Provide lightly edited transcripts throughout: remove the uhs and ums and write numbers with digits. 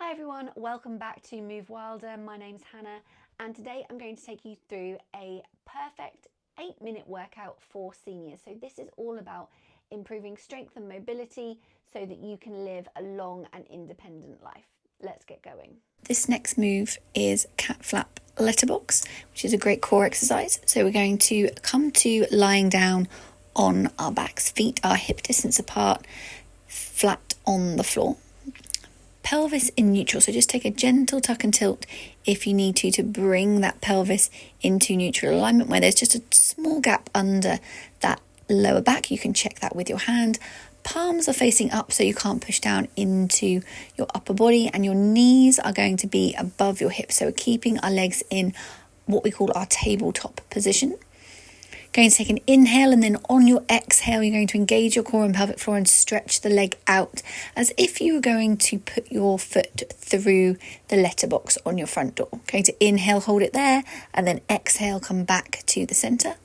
Hi everyone, welcome back to Move Wilder. My name's Hannah and today I'm going to take you through a perfect 8-minute workout for seniors. So this is all about improving strength and mobility so that you can live a long and independent life. Let's get going. This next move is cat flap letterbox, which is a great core exercise. So we're going to come to lying down on our backs, feet are hip distance apart, flat on the floor. Pelvis in neutral, so just take a gentle tuck and tilt if you need to bring that pelvis into neutral alignment where there's just a small gap under that lower back. You can check that with your hand. Palms are facing up so you can't push down into your upper body, and your knees are going to be above your hips, so we're keeping our legs in what we call our tabletop position. Going to take an inhale, and then on your exhale you're going to engage your core and pelvic floor and stretch the leg out as if you were going to put your foot through the letterbox on your front door. Going to inhale, hold it there, and then exhale, come back to the center.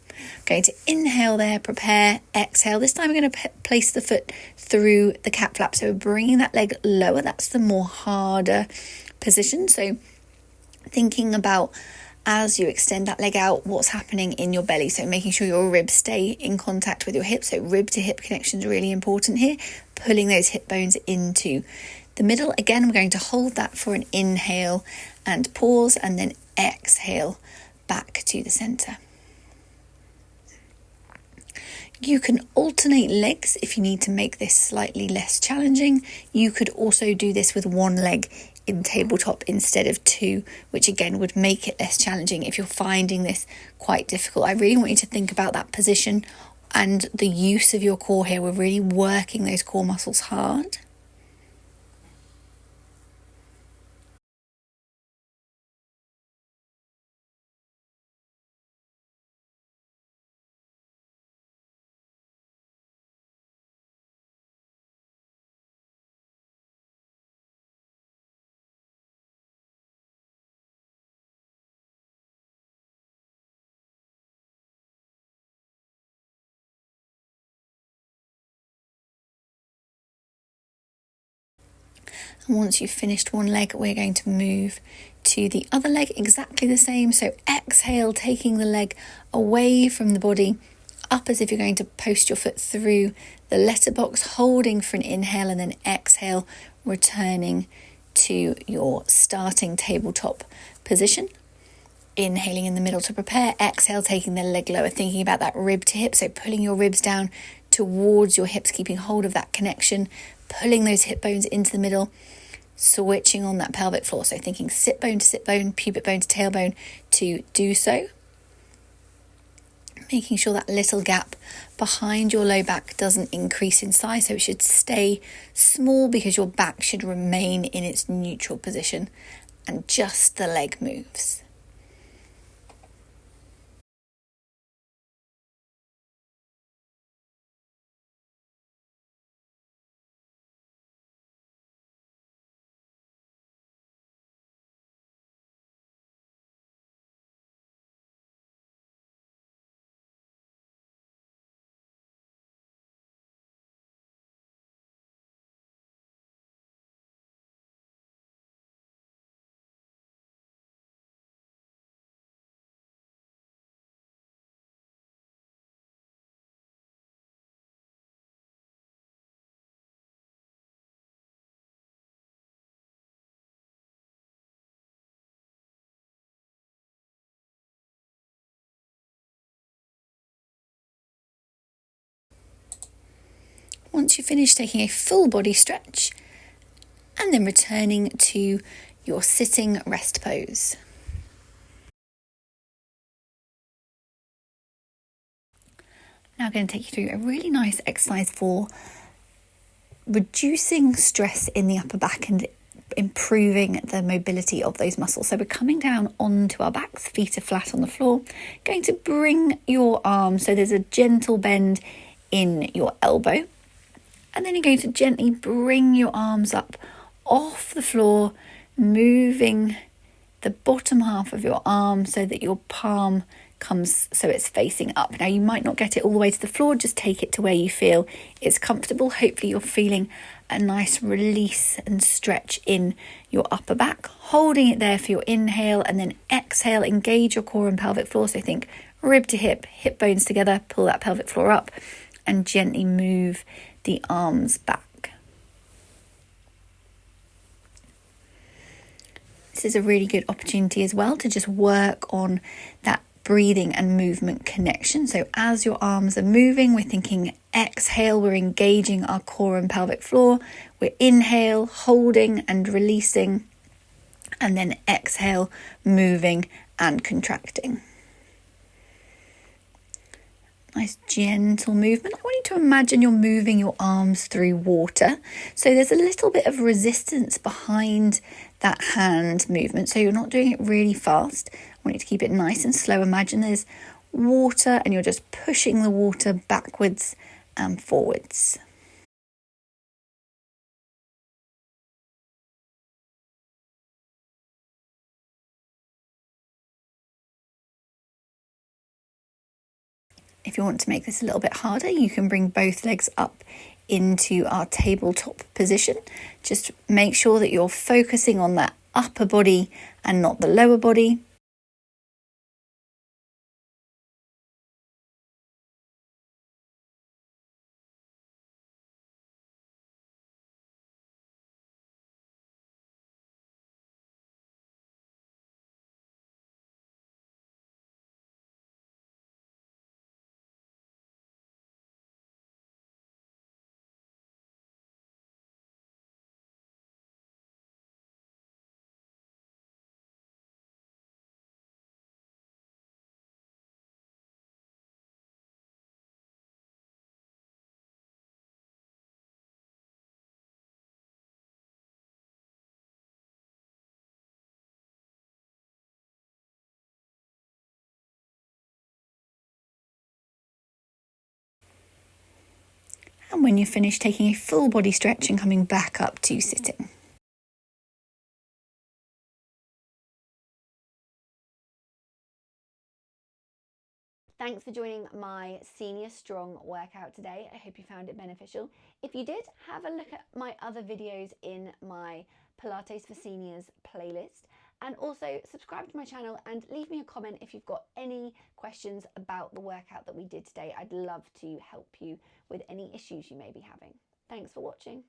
Going to inhale there, prepare, exhale. This time we're going to place the foot through the cat flap, so we're bringing that leg lower. That's the more harder position. So thinking about as you extend that leg out, what's happening in your belly. So making sure your ribs stay in contact with your hips. So rib to hip connection is really important here. Pulling those hip bones into the middle. Again, we're going to hold that for an inhale and pause, and then exhale back to the center. You can alternate legs if you need to make this slightly less challenging. You could also do this with one leg in tabletop instead of two, which again would make it less challenging if you're finding this quite difficult. I really want you to think about that position and the use of your core here. We're really working those core muscles hard. And once you've finished one leg, we're going to move to the other leg, exactly the same. So exhale, taking the leg away from the body, up as if you're going to post your foot through the letterbox, holding for an inhale, and then exhale, returning to your starting tabletop position. Inhaling in the middle to prepare, exhale, taking the leg lower, thinking about that rib to hip, so pulling your ribs down towards your hips, keeping hold of that connection, pulling those hip bones into the middle, switching on that pelvic floor, so thinking sit bone to sit bone, pubic bone to tailbone to do so. Making sure that little gap behind your low back doesn't increase in size, so it should stay small because your back should remain in its neutral position and just the leg moves. Once you finish, taking a full body stretch and then returning to your sitting rest pose. Now I'm going to take you through a really nice exercise for reducing stress in the upper back and improving the mobility of those muscles. So we're coming down onto our backs, feet are flat on the floor, going to bring your arms, so there's a gentle bend in your elbow, and then you're going to gently bring your arms up off the floor, moving the bottom half of your arm so that your palm comes so it's facing up. Now you might not get it all the way to the floor, just take it to where you feel it's comfortable. Hopefully you're feeling a nice release and stretch in your upper back, holding it there for your inhale, and then exhale, engage your core and pelvic floor. So think rib to hip, hip bones together, pull that pelvic floor up, and gently move the arms back. This is a really good opportunity as well to just work on that breathing and movement connection. So as your arms are moving, we're thinking exhale, we're engaging our core and pelvic floor. We're inhale, holding and releasing, and then exhale, moving and contracting. Nice gentle movement. I want you to imagine you're moving your arms through water. So there's a little bit of resistance behind that hand movement. So you're not doing it really fast. I want you to keep it nice and slow. Imagine there's water and you're just pushing the water backwards and forwards. If you want to make this a little bit harder, you can bring both legs up into our tabletop position. Just make sure that you're focusing on that upper body and not the lower body. And when you're finished, taking a full body stretch and coming back up to sitting. Thanks for joining my Senior Strong workout today. I hope you found it beneficial. If you did, have a look at my other videos in my Pilates for Seniors playlist. And also subscribe to my channel and leave me a comment if you've got any questions about the workout that we did today. I'd love to help you with any issues you may be having. Thanks for watching.